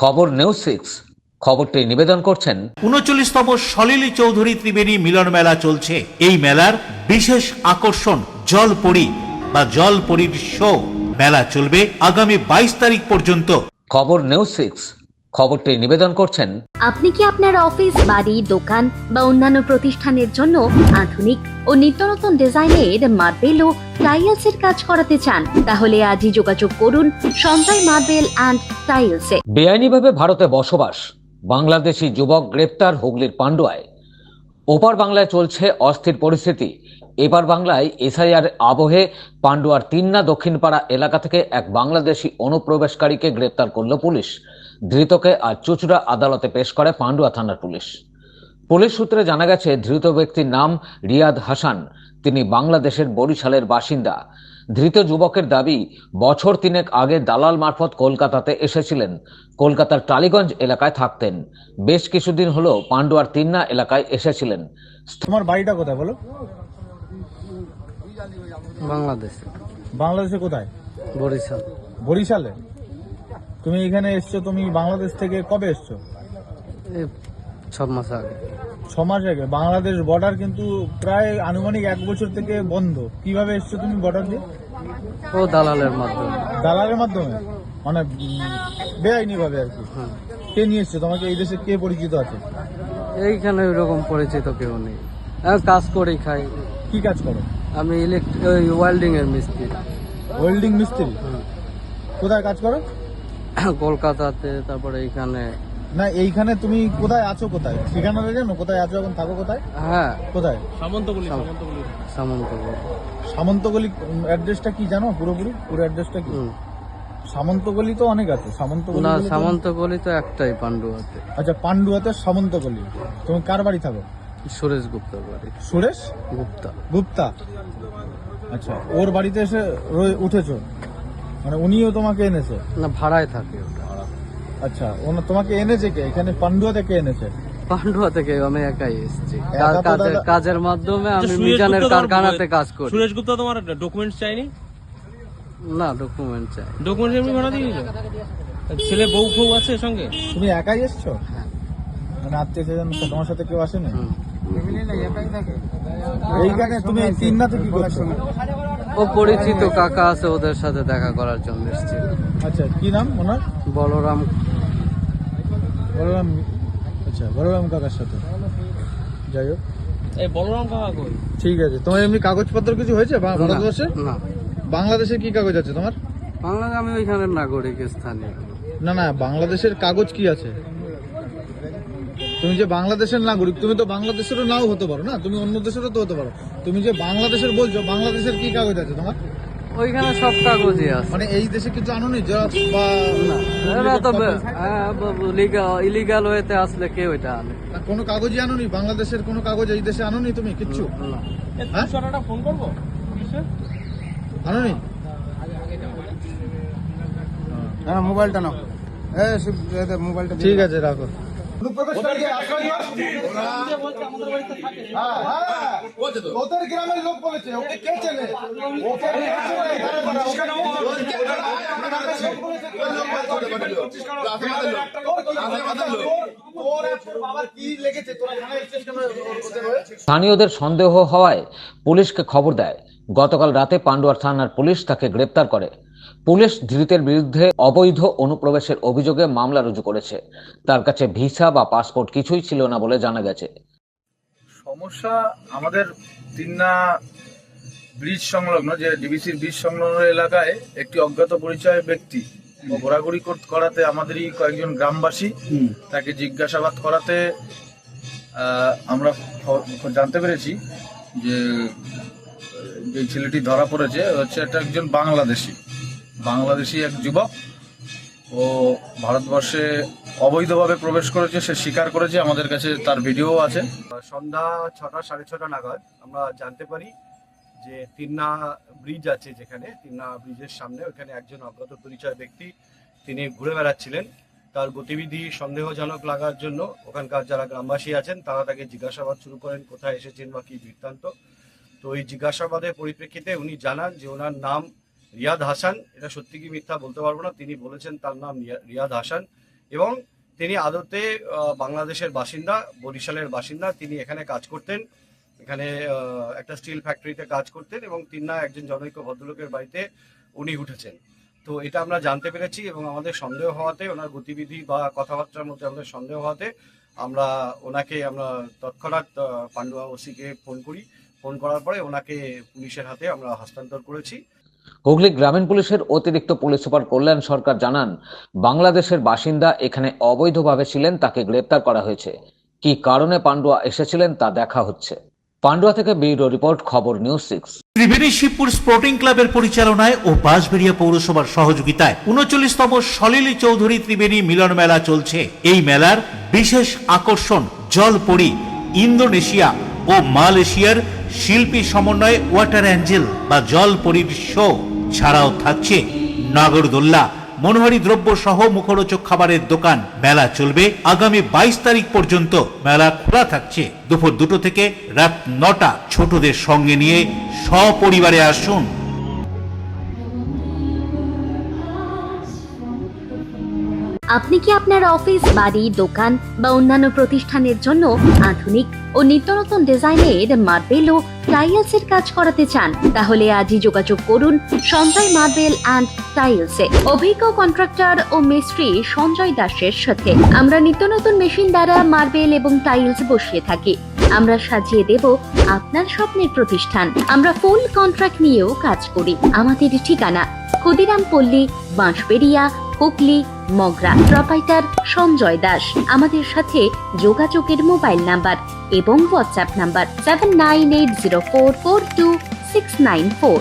খবর নিউজ 6 খবরটি নিবেদন করছেন ৩৯তম সলিল চৌধুরী ত্রিবেণী মিলন মেলা চলছে। এই মেলার বিশেষ আকর্ষণ জলপরী বা জলপরীর শো। মেলা চলবে আগামী ২২ তারিখ পর্যন্ত। খবর নিউজ 6 খবরটি নিবেদন করছেন আপনি কি আপনার অফিস, বাড়ি, দোকান বা অন্যান্য প্রতিষ্ঠানের জন্য আধুনিক ও নিত্যনতুন ডিজাইনের মার্বেল ও টাইলসের কাজ করাতে চান? তাহলে আজই যোগাযোগ করুন সঞ্জয় মার্বেল অ্যান্ড টাইলসে। বেআইনিভাবে ভারতে বসবাস বাংলাদেশি যুবক গ্রেপ্তার হুগলির পান্ডুয়ায়। ওপার বাংলায় চলছে অস্থির পরিস্থিতি। এবার বাংলায় এসআইআর আবহে পান্ডুয়ার তিন্না দক্ষিণপাড়া এলাকা থেকে এক বাংলাদেশি অনুপ্রবেশকারীকে গ্রেপ্তার করল পুলিশ। ধৃতকে আজ চুঁচুড়া আদালতে পেশ করে পান্ডুয়া থানার পুলিশ। পুলিশ সূত্রে জানা গেছে, ধৃত ব্যক্তির নাম রিয়াদ হাসান। তিনি বাংলাদেশের বরিশালের বাসিন্দা। ধৃত যুবকের দাবি, বছর তিনেক আগে দালাল মারফত কলকাতাতে এসেছিলেন। কলকাতার টালিগঞ্জ এলাকায় থাকতেন। বেশ কিছুদিন হলো পান্ডুয়ার তিন্না এলাকায় এসেছিলেন। তোমার বাড়িটা কোথায় বলো? বাংলাদেশে। বাংলাদেশে কোথায়? বরিশাল। বরিশালে? তুমি এখানে এসছো, তুমি বাংলাদেশ থেকে কবে এসছো? এই 6 মাস আগে। 6 মাস আগে। বাংলাদেশ বর্ডার কিন্তু প্রায় আনুমানিক 1 বছর থেকে বন্ধ। কিভাবে এসছো তুমি বর্ডার দিয়ে? ও দালালের মাধ্যমে। দালালের মাধ্যমে, মানে বেআইনি ভাবে আর কি। হ্যাঁ। কে নিয়ে এসছো তোমাকে? এই দেশে কে পরিচিত আছে? এইখানে ওইরকম পরিচিত কেউ নেই। আমি কাজ করেই খাই। কি কাজ করো? আমি ওয়েল্ডিং এর মিস্ত্রি। ওয়েল্ডিং মিস্ত্রি? কোথায় কাজ করো? কলকাতাতে, তারপরে এইখানে। না, এইখানে তুমি কোথায় আছো? কোথায় ঠিকানাটা জানো? কোথায় আছো এখন? থাকো কোথায়? হ্যাঁ, কোথায়? সামন্তগলি। সামন্তগলি অ্যাড্রেসটা কি জানো? পুরো অ্যাড্রেসটা কি? সামন্তগলি তো অনেক আছে। সামন্তগলি না, সামন্তগলি তো একটাই পান্ডুয়াতে। আচ্ছা, পান্ডুয়াতে সামন্তগলি। তুমি কার বাড়ি থাকো? সুরেশ গুপ্তার বাড়ি। সুরেশ গুপ্তা। আচ্ছা, ওর বাড়িতে এসে উঠেছো? মানে উনিও তোমাকে এনেছে? না, ভাড়ায় থাকে ওটা। আচ্ছা, তোমাকে এনেছে কে? এখানে পান্ডুয়া থেকে এনেছে? পান্ডুয়া থেকে আমি একাই এসেছি। একা তো দাদা- কাজের মাধ্যমে আমি মিজানের কারখানাতে কাজ করি। সুরেশ গুপ্তা তোমার ডকুমেন্টস চাইনি? না, ডকুমেন্ট চাই। ডকুমেন্টস এমনি ভাড়া দিয়ে দিল? ছেলে বউ ফৌ আছে সঙ্গে? তুমি একাই এসছো? হ্যাঁ। মানে আত্মীয় স্বজন তোমার সাথে কেউ আসেনি? হুম। এইখানে তুমি এই তিন্নাতে কি করছো? ও পরিচিত কাকা আছে, ওদের সাথে দেখা করার জন্য এসেছি। আচ্ছা, কি নাম ওনার? বলরাম। বলরাম। আচ্ছা, বলরাম কাকার সাথে। যাই হোক, এই বলরাম কাকা কই? ঠিক আছে। তোমার এমনি কাগজপত্র কিছু হয়েছে ভারতবর্ষে? না, বাংলাদেশের কি কাগজ আছে তোমার? বাংলাদেশ আমি ওইখানের নাগরিক, স্থানীয়। না না, বাংলাদেশের কাগজ কি আছে? তুমি যে বাংলাদেশের নাগরিক, তুমি তো বাংলাদেশেরও নাও হতে পারো না, তুমি অন্য দেশেরও তো হতে পারো। তুমি যে বাংলাদেশের বলছো, বাংলাদেশের কি কাগজ আছে তোমার? ওইখানে সব কাগজই আছে। মানে এই দেশে কিছু আনোনি? জেরক্স বা না, এরা তো ইলিগাল ওয়েতে আসলে কেউ এটা আনে না, কোনো কাগজই আনোনি? বাংলাদেশের কোনো কাগজ এই দেশে আনোনি তুমি? কিচ্ছু না। হ্যাঁ? একটা ফোন করবো? আনোনি? মোবাইলটা নাও। মোবাইলটা ঠিক আছে, রাখো। ওদের গ্রামের লোক বলেছে, ওকে কে চেনে? ওকে কে চেনে? স্থানীয়দের সন্দেহ হওয়ায় পুলিশকে খবর দেয়। গতকাল রাতে পান্ডুয়ার থানার পুলিশ তাকে গ্রেপ্তার করে। পুলিশ ধৃতের বিরুদ্ধে অবৈধ অনুপ্রবেশের অভিযোগে মামলা রুজু করেছে। তার কাছে ভিসা বা পাসপোর্ট কিছুই ছিল না বলে জানা গেছে। সমস্যা আমাদের তিন্না ব্রিজ সংলগ্ন, যে ডিবিসির ব্রিজ সংলগ্ন এলাকায় একটি অজ্ঞাত পরিচয় ব্যক্তি ঘোরাঘুরি করাতে আমাদেরই কয়েকজন গ্রামবাসী তাকে জিজ্ঞাসাবাদ করাতে আমরা জানতে পেরেছি যে ছেলেটি ধরা পড়েছে হচ্ছে একটা একজন বাংলাদেশি এক যুবক। ও ভারতবর্ষে অবৈধভাবে প্রবেশ করেছে, সে স্বীকার করেছে। আমাদের কাছে তার ভিডিও আছে। সন্ধ্যা 6টা সাড়ে 6টা নাগাদ আমরা জানতে পারি যে তিন্না ব্রিজ আছে, যেখানে তিন্না ব্রিজের সামনে ওখানে একজন অজ্ঞাত পরিচয় ব্যক্তি তিনি ঘুরে বেড়াচ্ছিলেন। তার গতিবিধি সন্দেহজনক লাগার জন্য ওখানকার যারা গ্রামবাসী আছেন তারা তাকে জিজ্ঞাসাবাদ শুরু করেন, কোথায় এসেছেন বা কি বৃত্তান্ত। তো এই জিজ্ঞাসাবাদের পরিপ্রেক্ষিতে উনি জানান যে ওনার নাম রিয়াদ হাসান। এটা সত্যি কি মিথ্যা বলতে পারবো না, তিনি বলেছেন তার নাম রিয়াদ হাসান এবং তিনি আদতে বাংলাদেশের বাসিন্দা, বরিশালের বাসিন্দা। তিনি এখানে কাজ করতেন, এখানে একটা স্টিল ফ্যাক্টরিতে কাজ করতেন এবং তিন্না একজন জনৈক ভদ্রলোকের বাড়িতে উনি উঠেছেন। তো এটা আমরা জানতে পেরেছি এবং আমাদের সন্দেহ হওয়াতে, ওনার গতিবিধি বা কথাবার্তার মধ্যে আমাদের সন্দেহ হওয়াতে আমরা তৎক্ষণাৎ পান্ডুয়া ওসিকে ফোন করি। ফোন করার পরে ওনাকে পুলিশের হাতে আমরা হস্তান্তর করেছি। হুগলি গ্রামীণ পুলিশের অতিরিক্ত পুলিশ সুপার কল্যাণ সরকার জানান, বাংলাদেশের বাসিন্দা এখানে অবৈধভাবে ছিলেন, তাকে গ্রেপ্তার করা হয়েছে। কি কারণে পান্ডুয়া এসেছিলেন তা দেখা হচ্ছে। পান্ডুয়া থেকে ব্যুরো রিপোর্ট, খবর নিউজ 6। ত্রিবেণী শিবপুর স্পোর্টিং ক্লাবের পরিচালনায় ও বাঁশবেড়িয়া পৌরসভার সহযোগিতায় 39তম সলিলি চৌধুরী ত্রিবেণী মিলন মেলা চলছে। এই মেলার বিশেষ আকর্ষণ জলপরি, ইন্দোনেশিয়া ও মালয়েশিয়ার শিল্পী সমন্বয়ে ওয়াটার অ্যাঞ্জেল বা জলপরীর শো ছাড়াও থাকছে নাগরদোল্লা, মনোহারী দ্রব্য সহ মুখরোচক খাবারের দোকান। মেলা চলবে আগামী 22 তারিখ পর্যন্ত। মেলা খোলা থাকছে দুপুর 2টো থেকে রাত 9টা। ছোটদের সঙ্গে নিয়ে সপরিবারে আসুন। আপনি কি আপনার অফিস, বাড়ি, দোকান বা অন্যান্য প্রতিষ্ঠানের জন্য আধুনিক ও নিত্যনতুন ডিজাইনের মার্বেল ও টাইলসের কাজ করাতে চান? তাহলে আজই যোগাযোগ করুন সঞ্জয় মার্বেল অ্যান্ড টাইলসে। অভিজ্ঞ কন্ট্রাক্টর ও মিস্ত্রি সঞ্জয় দাসের সাথে আমরা নিত্যনতুন মেশিন দ্বারা মার্বেল এবং টাইলস বসিয়ে থাকি। আমরা সাজিয়ে দেব আপনার স্বপ্নের প্রতিষ্ঠান। আমরা ফুল কন্ট্রাক্ট নিয়েও কাজ করি। আমাদের ঠিকানা ক্ষুদিরাম পল্লী, বাঁশবেড়িয়া, হুগলি, মগরা। প্রোপাইটার সঞ্জয় দাস। আমাদের সাথে যোগাযোগের মোবাইল নাম্বার এবং হোয়াটসঅ্যাপ নাম্বার 7980442694।